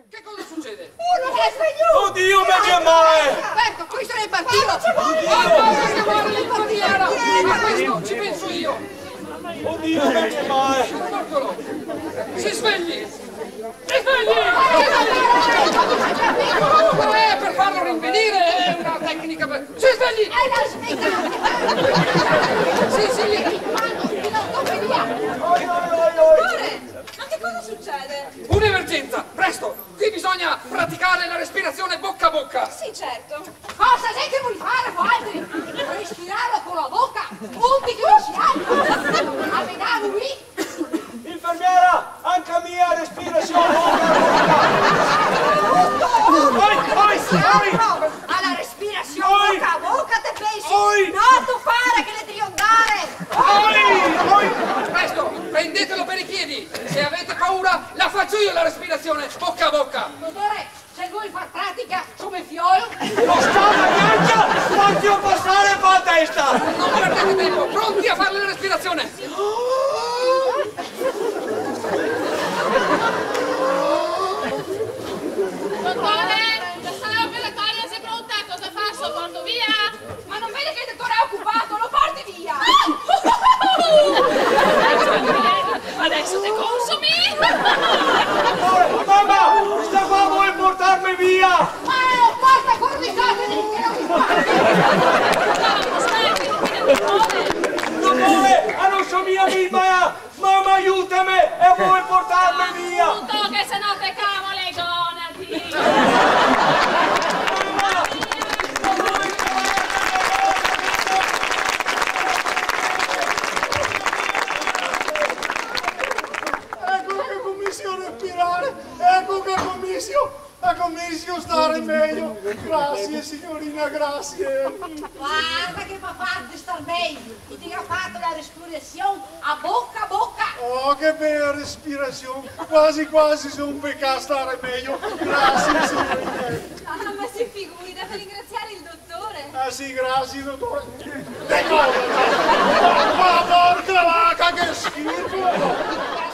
Che cosa succede? Uno che è svenuto! Oddio, ma che mai? Ecco, questo è il partito! Ah, chiamare l'infermiera! Ma questo ci penso io! Oddio, ma che mai? Eccolo! Si svegli! Si svegli! Per farlo rinvenire è una tecnica per... Si svegli! Sì! Dottore, ma che cosa succede? Un'emergenza! Presto! Qui bisogna praticare la respirazione bocca a bocca! Sì, certo. Cosa c'è che vuoi fare, padre? Respirare con la bocca! Tutti che non si alzano! Allenavo qui! Infermiera, anche a mia respirazione Alla respirazione bocca a bocca te pensi? Oi! Non tu fare che le devi andare! Presto! Prendetelo per i piedi! Se avete paura, la faccio io la respirazione bocca a bocca! Dottore, se vuoi far pratica come fiolo... Lo sta la ghiaccia, faccio passare per la testa! Non perdete tempo! Pronti a fare la respirazione! Dottore, la sala operatoria si è pronta, cosa faccio? Porto via? Ma non vedi che il dottore è occupato? Lo porti via! Adesso te consumi? Mamma, sta qua vuoi portarmi via? Ma è un porta cornicate di che non mi Vamos, dai, dottore. Non vuole, non so mia viva! Mamma, aiutami e vuoi portarmi via! Tutto che se no te cavo le gonadi. Ecco che comincia a respirare, ecco che comincia a stare meglio. Grazie signorina, grazie. Guarda che mi ha fatto star meglio! Ti ha fatto la respirazione a bocca! Oh, che bella respirazione, quasi quasi sono un peccato stare meglio. Grazie signorina. Ah, ma si figuri, deve ringraziare il dottore. Ah sì, grazie dottore. Ma porca vacca, che schifo!